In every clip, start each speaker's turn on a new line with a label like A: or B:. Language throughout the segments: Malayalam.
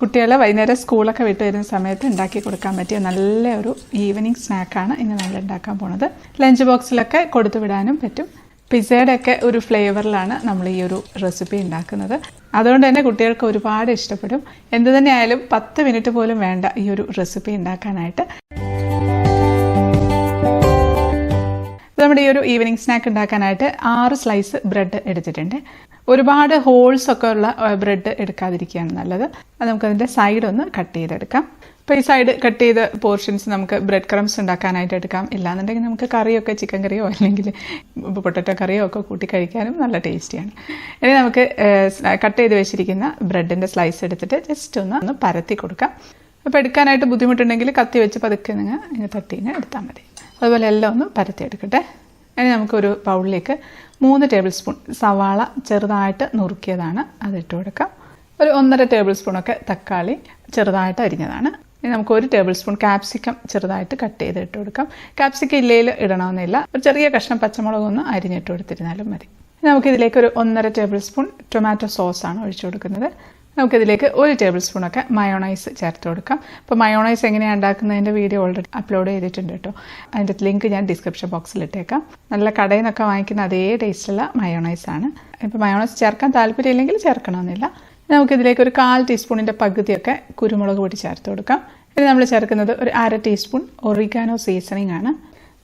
A: കുട്ടികളെ വൈകുന്നേരം സ്കൂളൊക്കെ വിട്ട് വരുന്ന സമയത്ത് ഉണ്ടാക്കി കൊടുക്കാൻ പറ്റിയ നല്ല ഒരു ഈവനിങ് സ്നാക്കാണ് ഇന്ന് നമ്മൾ ഉണ്ടാക്കാൻ പോണത്. ലഞ്ച് ബോക്സിലൊക്കെ കൊടുത്തു വിടാനും പറ്റും. പിസ്സയുടെ ഒക്കെ ഒരു ഫ്ലേവറിലാണ് നമ്മൾ ഈ ഒരു റെസിപ്പി ഉണ്ടാക്കുന്നത്. അതുകൊണ്ട് തന്നെ കുട്ടികൾക്ക് ഒരുപാട് ഇഷ്ടപ്പെടും. എന്തു തന്നെ ആയാലും 10 മിനിറ്റ് പോലും വേണ്ട ഈ ഒരു റെസിപ്പി ഉണ്ടാക്കാനായിട്ട്. നമ്മുടെ ഈ ഒരു ഈവനിങ് സ്നാക്ക് ഉണ്ടാക്കാനായിട്ട് 6 സ്ലൈസ് ബ്രെഡ് എടുത്തിട്ടുണ്ട്. ഒരുപാട് ഹോൾസ് ഒക്കെ ഉള്ള ബ്രെഡ് എടുക്കാതിരിക്കുകയാണ് നല്ലത്. അത് നമുക്കതിൻ്റെ സൈഡ് ഒന്ന് കട്ട് ചെയ്തെടുക്കാം. അപ്പോൾ ഈ സൈഡ് കട്ട് ചെയ്ത പോർഷൻസ് നമുക്ക് ബ്രെഡ് ക്രംസ് ഉണ്ടാക്കാനായിട്ട് എടുക്കാം. ഇല്ലാന്നുണ്ടെങ്കിൽ നമുക്ക് കറിയൊക്കെ ചിക്കൻ കറിയോ അല്ലെങ്കിൽ പൊട്ടറ്റോ കറിയോ ഒക്കെ കൂട്ടി കഴിക്കാനും നല്ല ടേസ്റ്റിയാണ്. ഇനി നമുക്ക് കട്ട് ചെയ്ത് വെച്ചിരിക്കുന്ന ബ്രെഡിൻ്റെ സ്ലൈസ് എടുത്തിട്ട് ജസ്റ്റ് ഒന്ന് പരത്തി കൊടുക്കാം. അപ്പോൾ എടുക്കാനായിട്ട് ബുദ്ധിമുട്ടുണ്ടെങ്കിൽ കത്തി വെച്ച് പതുക്കെ ഇങ്ങനെ തട്ടിങ്ങ് എടുത്താൽ മതി. അതുപോലെ എല്ലാം ഒന്ന് പരത്തി എടുക്കട്ടെ. ഇനി നമുക്കൊരു ബൗളിലേക്ക് 3 ടേബിൾ സ്പൂൺ സവാള ചെറുതായിട്ട് നുറുക്കിയതാണ് അതിട്ട് കൊടുക്കാം. ഒരു 1.5 ടേബിൾ സ്പൂണൊക്കെ തക്കാളി ചെറുതായിട്ട് അരിഞ്ഞതാണ്. ഇനി നമുക്ക് 1 ടേബിൾ സ്പൂൺ കാപ്സിക്കം ചെറുതായിട്ട് കട്ട് ചെയ്ത് ഇട്ട് കൊടുക്കാം. കാപ്സിക്കം ഇല്ലയിൽ ഇടണമെന്നില്ല, ഒരു ചെറിയ കഷ്ണം പച്ചമുളകൊന്ന് അരിഞ്ഞിട്ട് കൊടുത്തിരുന്നാലും മതി. നമുക്കിതിലേക്ക് ഒരു 1.5 ടേബിൾ സ്പൂൺ ടൊമാറ്റോ സോസാണ് ഒഴിച്ചു കൊടുക്കുന്നത്. നമുക്കിതിലേക്ക് 1 ടേബിൾ സ്പൂണൊക്കെ മയോണൈസ് ചേർത്ത് കൊടുക്കാം. അപ്പോൾ മയോണൈസ് എങ്ങനെയാണ് ഉണ്ടാക്കുന്നതിൻ്റെ വീഡിയോ ഓൾറെഡി അപ്ലോഡ് ചെയ്തിട്ടുണ്ട് കേട്ടോ. അതിൻ്റെ ലിങ്ക് ഞാൻ ഡിസ്ക്രിപ്ഷൻ ബോക്സിൽ ഇട്ടേക്കാം. നല്ല കടയിൽ നിന്നൊക്കെ വാങ്ങിക്കുന്ന അതേ ടേസ്റ്റുള്ള മയോണൈസാണ്. ഇപ്പോൾ മയോണൈസ് ചേർക്കാൻ താല്പര്യമില്ലെങ്കിൽ ചേർക്കണമെന്നില്ല. നമുക്കിതിലേക്ക് ഒരു 1/4 ടീസ്പൂണിൻ്റെ പകുതിയൊക്കെ കുരുമുളക് പൊടി ചേർത്ത് കൊടുക്കാം. ഇത് നമ്മൾ ചേർക്കുന്നത് ഒരു 1/2 ടീസ്പൂൺ ഒറിഗാനോ സീസണിങ് ആണ്.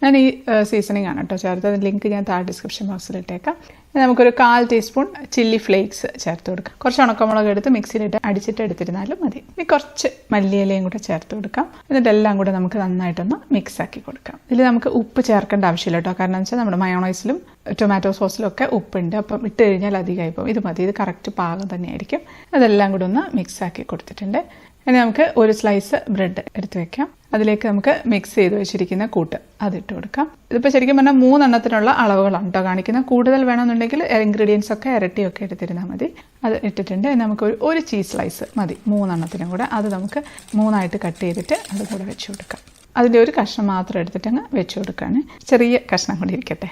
A: ഞാൻ ഈ സീസണിങ് ആണ് കേട്ടോ ചേർത്തത്. ലിങ്ക് ഞാൻ താഴെ ഡിസ്ക്രിപ്ഷൻ ബോക്സിൽ ഇട്ടേക്കാം. നമുക്കൊരു 1/4 ടീസ്പൂൺ ചില്ലി ഫ്ലേക്സ് ചേർത്ത് കൊടുക്കാം. കുറച്ച് ഉണക്കമുളക് എടുത്ത് മിക്സിയിലിട്ട് അടിച്ചിട്ട് എടുത്തിരുന്നാലും മതി. ഇനി കുറച്ച് മല്ലിയിലയും കൂടെ ചേർത്ത് കൊടുക്കാം. എന്നിട്ടെല്ലാം കൂടെ നമുക്ക് നന്നായിട്ടൊന്ന് മിക്സ് ആക്കി കൊടുക്കാം. ഇതിൽ നമുക്ക് ഉപ്പ് ചേർക്കേണ്ട ആവശ്യമില്ല കേട്ടോ. കാരണം എന്ന് വെച്ചാൽ നമ്മുടെ മയോണൈസിലും ടൊമാറ്റോ സോസിലും ഒക്കെ ഉപ്പുണ്ട്. അപ്പം ഇട്ട് കഴിഞ്ഞാൽ അധികമായി പോകും. ഇത് മതി, ഇത് കറക്റ്റ് പാകം തന്നെയായിരിക്കും. അതെല്ലാം കൂടെ ഒന്ന് മിക്സ് ആക്കി കൊടുത്തിട്ടുണ്ട്. ഇനി നമുക്ക് ഒരു സ്ലൈസ് ബ്രെഡ് എടുത്ത് വെക്കാം. അതിലേക്ക് നമുക്ക് മിക്സ് ചെയ്ത് വെച്ചിരിക്കുന്ന കൂട്ട് അതിട്ട് കൊടുക്കാം. ഇതിപ്പോൾ ശരിക്കും പറഞ്ഞാൽ 3 എണ്ണത്തിനുള്ള അളവുകളാണ് കേട്ടോ കാണിക്കുന്നത്. കൂടുതൽ വേണമെന്നുണ്ടെങ്കിൽ ഇൻഗ്രീഡിയൻസ് ഒക്കെ ഇരട്ടിയൊക്കെ എടുത്തിരുന്നാൽ മതി. അത് ഇട്ടിട്ടുണ്ട്. നമുക്ക് ഒരു ചീസ് സ്ലൈസ് മതി 3 എണ്ണത്തിനും കൂടെ. അത് നമുക്ക് 3ആയിട്ട് കട്ട് ചെയ്തിട്ട് അത് കൂടെ വെച്ച് കൊടുക്കാം. അതിൻ്റെ ഒരു കഷ്ണം മാത്രം എടുത്തിട്ട് അങ്ങ് വെച്ച് കൊടുക്കുകയാണ്. ചെറിയ കഷ്ണം കൂടി ഇരിക്കട്ടെ.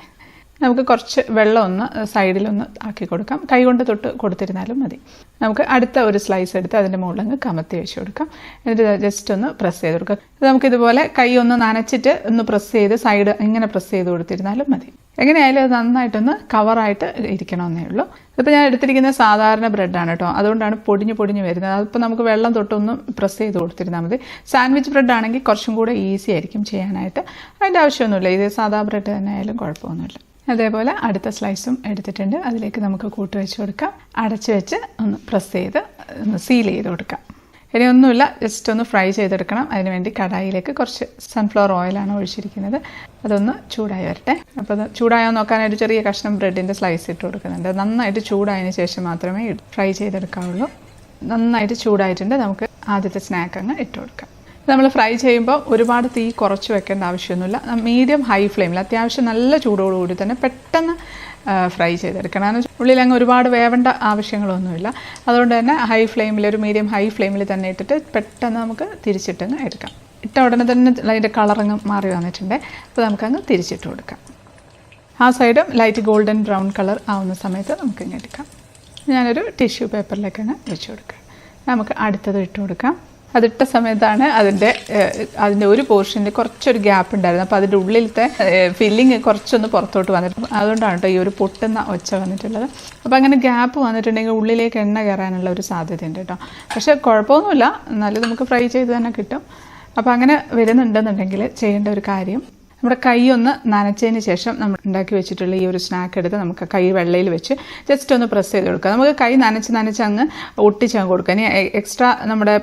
A: നമുക്ക് കുറച്ച് വെള്ളം ഒന്ന് സൈഡിലൊന്ന് ആക്കി കൊടുക്കാം. കൈകൊണ്ട് തൊട്ട് കൊടുത്തിരുന്നാലും മതി. നമുക്ക് അടുത്ത ഒരു സ്ലൈസ് എടുത്ത് അതിൻ്റെ മുകളിൽ അങ്ങ് കമത്തി വെച്ച് കൊടുക്കാം. എന്നിട്ട് ജസ്റ്റ് ഒന്ന് പ്രസ് ചെയ്ത് കൊടുക്കാം. നമുക്കിതുപോലെ കൈ ഒന്ന് നനച്ചിട്ട് ഒന്ന് പ്രസ് ചെയ്ത് സൈഡ് ഇങ്ങനെ പ്രസ് ചെയ്ത് കൊടുത്തിരുന്നാലും മതി. എങ്ങനെയായാലും അത് നന്നായിട്ടൊന്ന് കവറായിട്ട് ഇരിക്കണമെന്നേ ഉള്ളൂ. ഇതിപ്പോൾ ഞാൻ എടുത്തിരിക്കുന്ന സാധാരണ ബ്രെഡാണ് കേട്ടോ. അതുകൊണ്ടാണ് പൊടിഞ്ഞ് വരുന്നത്. അതിപ്പോൾ നമുക്ക് വെള്ളം തൊട്ടൊന്ന് പ്രസ് ചെയ്ത് കൊടുത്തിരുന്നാൽ മതി. സാൻഡ്വിച്ച് ബ്രെഡ് ആണെങ്കിൽ കുറച്ചും കൂടെ ഈസി ആയിരിക്കും ചെയ്യാനായിട്ട്. അതിൻ്റെ ആവശ്യമൊന്നുമില്ല. ഇത് സാധാ ബ്രെഡ് തന്നെ ആയാലും കുഴപ്പമൊന്നുമില്ല. അതേപോലെ അടുത്ത സ്ലൈസും എടുത്തിട്ടുണ്ട്. അതിലേക്ക് നമുക്ക് കൂട്ട് വെച്ച് കൊടുക്കാം. അടച്ച് വെച്ച് ഒന്ന് പ്രസ് ചെയ്ത് ഒന്ന് സീൽ ചെയ്ത് കൊടുക്കാം. ഇനി ഒന്നുമില്ല, ജസ്റ്റ് ഒന്ന് ഫ്രൈ ചെയ്തെടുക്കണം. അതിനുവേണ്ടി കടായിലേക്ക് കുറച്ച് സൺഫ്ലവർ ഓയിലാണ് ഒഴിച്ചിരിക്കുന്നത്. അതൊന്ന് ചൂടായി വരട്ടെ. അപ്പോൾ അത് ചൂടായോ നോക്കാനായിട്ട് ചെറിയ കഷ്ണം ബ്രെഡിൻ്റെ സ്ലൈസ് ഇട്ട് കൊടുക്കുന്നുണ്ട്. നന്നായിട്ട് ചൂടായതിന് ശേഷം മാത്രമേ ഫ്രൈ ചെയ്തെടുക്കാവുള്ളൂ. നന്നായിട്ട് ചൂടായിട്ടുണ്ട്. നമുക്ക് ആദ്യത്തെ സ്നാക്ക് അങ്ങ് ഇട്ട് കൊടുക്കാം. നമ്മൾ ഫ്രൈ ചെയ്യുമ്പോൾ ഒരുപാട് തീ കുറച്ച് വെക്കേണ്ട ആവശ്യമൊന്നുമില്ല. മീഡിയം ഹൈ ഫ്ലെയിമിൽ അത്യാവശ്യം നല്ല ചൂടോടുകൂടി തന്നെ പെട്ടെന്ന് ഫ്രൈ ചെയ്തെടുക്കണം. കാരണം ഉള്ളിലങ്ങ് ഒരുപാട് വേവേണ്ട ആവശ്യങ്ങളൊന്നുമില്ല. അതുകൊണ്ട് തന്നെ ഹൈ ഫ്ലെയിമിൽ ഒരു മീഡിയം ഹൈ ഫ്ലെയിമിൽ തന്നെ ഇട്ടിട്ട് പെട്ടെന്ന് നമുക്ക് തിരിച്ചിട്ടങ്ങ് എടുക്കാം. ഇട്ട ഉടനെ തന്നെ അതിൻ്റെ കളറങ്ങ് മാറി വന്നിട്ടുണ്ട്. അപ്പോൾ നമുക്കങ്ങ് തിരിച്ചിട്ട് കൊടുക്കാം. ആ സൈഡും ലൈറ്റ് ഗോൾഡൻ ബ്രൗൺ കളർ ആവുന്ന സമയത്ത് നമുക്കിങ്ങനെ എടുക്കാം. ഞാനൊരു ടിഷ്യൂ പേപ്പറിലേക്കാണ് വെച്ച് കൊടുക്കുക. നമുക്ക് അടുത്തത് ഇട്ട് കൊടുക്കാം. അതിട്ട സമയത്താണ് അതിൻ്റെ ഒരു പോർഷനിൽ കുറച്ചൊരു ഗ്യാപ്പ് ഉണ്ടായിരുന്നു. അപ്പോൾ അതിൻ്റെ ഉള്ളിലത്തെ ഫില്ലിങ് കുറച്ചൊന്ന് പുറത്തോട്ട് വന്നിട്ടുണ്ട്. അതുകൊണ്ടാണ് കേട്ടോ ഈ ഒരു പൊട്ടുന്ന ഒച്ച വന്നിട്ടുള്ളത്. അപ്പോൾ അങ്ങനെ ഗ്യാപ്പ് വന്നിട്ടുണ്ടെങ്കിൽ ഉള്ളിലേക്ക് എണ്ണ കയറാനുള്ള ഒരു സാധ്യതയുണ്ട് കേട്ടോ. പക്ഷേ കുഴപ്പമൊന്നുമില്ല, എന്നാലും നമുക്ക് ഫ്രൈ ചെയ്ത് തന്നെ കിട്ടും. അപ്പോൾ അങ്ങനെ വരുന്നുണ്ടെന്നുണ്ടെങ്കിൽ ചെയ്യേണ്ട ഒരു കാര്യം, നമ്മുടെ കൈ ഒന്ന് നനച്ചതിന് ശേഷം നമ്മൾ ഉണ്ടാക്കി വെച്ചിട്ടുള്ള ഈ ഒരു സ്നാക്ക് എടുത്ത് നമുക്ക് കൈ വെള്ളയിൽ വെച്ച് ജസ്റ്റ് ഒന്ന് പ്രസ് ചെയ്ത് കൊടുക്കുക. നമുക്ക് കൈ നനച്ച് അങ്ങ് ഒട്ടിച്ചങ്ങ് കൊടുക്കുക. ഇനി എക്സ്ട്രാ നമ്മുടെ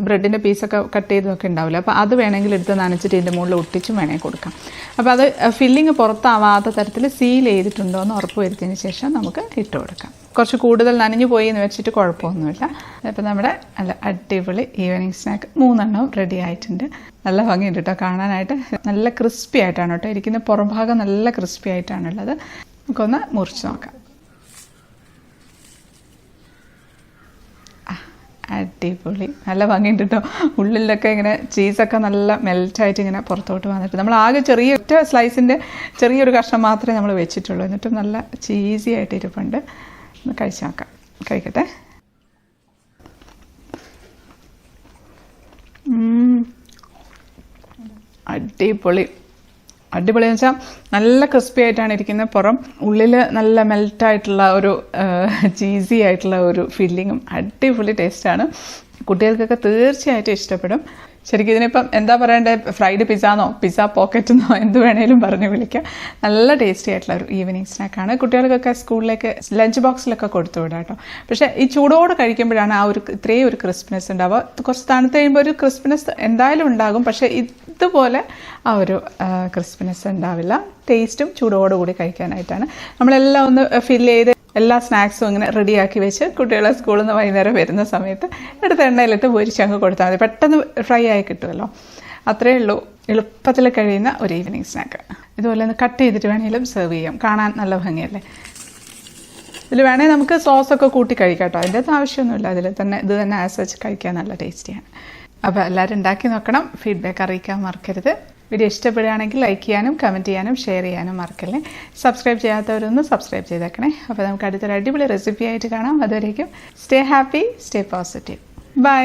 A: ബ്രെഡിൻ്റെ പീസൊക്കെ കട്ട് ചെയ്തൊക്കെ ഉണ്ടാവില്ല. അപ്പോൾ അത് വേണമെങ്കിൽ എടുത്ത് നനച്ചിട്ട് ഇതിൻ്റെ മുകളിൽ ഒട്ടിച്ചും വേണമെങ്കിൽ കൊടുക്കാം. അപ്പോൾ അത് ഫില്ലിങ് പുറത്താവാത്ത തരത്തിൽ സീൽ ചെയ്തിട്ടുണ്ടോ എന്ന് ഉറപ്പ് വരുത്തിയതിന് ശേഷം നമുക്ക് ഇട്ട് കൊടുക്കാം. കുറച്ച് കൂടുതൽ നനഞ്ഞു പോയി എന്ന് വെച്ചിട്ട് കുഴപ്പമൊന്നുമില്ല. അപ്പോൾ നമ്മുടെ നല്ല അടിപൊളി ഈവനിങ് സ്നാക്ക് 3 എണ്ണവും റെഡി ആയിട്ടുണ്ട്. നല്ല ഭംഗിയുണ്ട് കേട്ടോ കാണാനായിട്ട്. നല്ല ക്രിസ്പി ആയിട്ടാണ് കേട്ടോ ഇരിക്കുന്ന. പുറം ഭാഗം നല്ല ക്രിസ്പി ആയിട്ടാണുള്ളത്. നമുക്കൊന്ന് മുറിച്ച് നോക്കാം. അടിപൊളി, നല്ല ഭംഗിയുണ്ട് കേട്ടോ. ഉള്ളിലൊക്കെ ഇങ്ങനെ ചീസൊക്കെ നല്ല മെൽറ്റായിട്ട് ഇങ്ങനെ പുറത്തോട്ട് വന്നിട്ട് നമ്മൾ ആകെ ഒറ്റ സ്ലൈസിൻ്റെ ചെറിയൊരു കഷ്ണം മാത്രമേ നമ്മൾ വെച്ചിട്ടുള്ളൂ. എന്നിട്ടും നല്ല ചീസി ആയിട്ട് ഇരിപ്പുണ്ട്. ഒന്ന് കഴിച്ച് നോക്കാം. കഴിക്കട്ടെ. അടിപൊളി അടിപൊളിയെന്ന് വെച്ചാൽ നല്ല ക്രിസ്പി ആയിട്ടാണ് ഇരിക്കുന്നത്, പുറം ഉള്ളിൽ നല്ല മെൽറ്റായിട്ടുള്ള ഒരു ചീസി ആയിട്ടുള്ള ഒരു ഫീലിങ്ങും അടിപൊളി ടേസ്റ്റാണ്. കുട്ടികൾക്കൊക്കെ തീർച്ചയായിട്ടും ഇഷ്ടപ്പെടും. ശരിക്കും ഇതിനിപ്പം എന്താ പറയണ്ടേ, ഫ്രൈഡ് പിസ്സാന്നോ പിസ്സ പോക്കറ്റെന്നോ എന്ത് വേണേലും പറഞ്ഞ് വിളിക്കാം. നല്ല ടേസ്റ്റി ആയിട്ടുള്ള ഒരു ഈവനിങ് സ്നാക്കാണ്. കുട്ടികൾക്കൊക്കെ സ്കൂളിലേക്ക് ലഞ്ച് ബോക്സിലൊക്കെ കൊടുത്തു വിടാം കേട്ടോ. പക്ഷേ ഈ ചൂടോട് കഴിക്കുമ്പോഴാണ് ആ ഒരു ഇത്രയും ഒരു ക്രിസ്പിനെസ് ഉണ്ടാവുക. കുറച്ച് തണുത്ത് കഴിയുമ്പോൾ ഒരു ക്രിസ്പിനെസ് എന്തായാലും ഉണ്ടാകും, പക്ഷേ ഇതുപോലെ ആ ഒരു ക്രിസ്പിനെസ് ഉണ്ടാവില്ല. ടേസ്റ്റും ചൂടോടുകൂടി കഴിക്കാനായിട്ടാണ്. നമ്മളെല്ലാം ഒന്ന് ഫില്ല് ചെയ്ത് എല്ലാ സ്നാക്സും ഇങ്ങനെ റെഡിയാക്കി വെച്ച് കുട്ടികളെ സ്കൂളിൽ നിന്ന് വൈകുന്നേരം വരുന്ന സമയത്ത് എടുത്ത എണ്ണയിലിട്ട് പൊരിച്ചങ്ങ് കൊടുത്താൽ മതി. പെട്ടെന്ന് ഫ്രൈ ആയി കിട്ടുമല്ലോ. അത്രയേ ഉള്ളൂ എളുപ്പത്തിൽ കഴിയുന്ന ഒരു ഈവനിങ് സ്നാക്ക്. ഇതുപോലെ ഒന്ന് കട്ട് ചെയ്തിട്ട് വേണമെങ്കിലും സെർവ് ചെയ്യാം. കാണാൻ നല്ല ഭംഗിയല്ലേ. ഇതിൽ വേണമെങ്കിൽ നമുക്ക് സോസൊക്കെ കൂട്ടി കഴിക്കാം കേട്ടോ. അതിൻ്റെ ആവശ്യമൊന്നുമില്ല. ഇത് തന്നെ ആസ് വെച്ച് കഴിക്കാൻ നല്ല ടേസ്റ്റിയാണ്. അപ്പോൾ എല്ലാവരും ഉണ്ടാക്കി നോക്കണം. ഫീഡ്ബാക്ക് അറിയിക്കാൻ മറക്കരുത്. വീഡിയോ ഇഷ്ടപ്പെടുകയാണെങ്കിൽ ലൈക്ക് ചെയ്യാനും കമൻറ്റ് ചെയ്യാനും ഷെയർ ചെയ്യാനും മറക്കല്ലേ. സബ്സ്ക്രൈബ് ചെയ്യാത്തവരൊന്ന് സബ്സ്ക്രൈബ് ചെയ്തേക്കണേ. അപ്പോൾ നമുക്ക് അടുത്തൊരു അടിപൊളി റെസിപ്പി ആയിട്ട് കാണാം. അതുവരേക്കും stay happy, stay positive. By.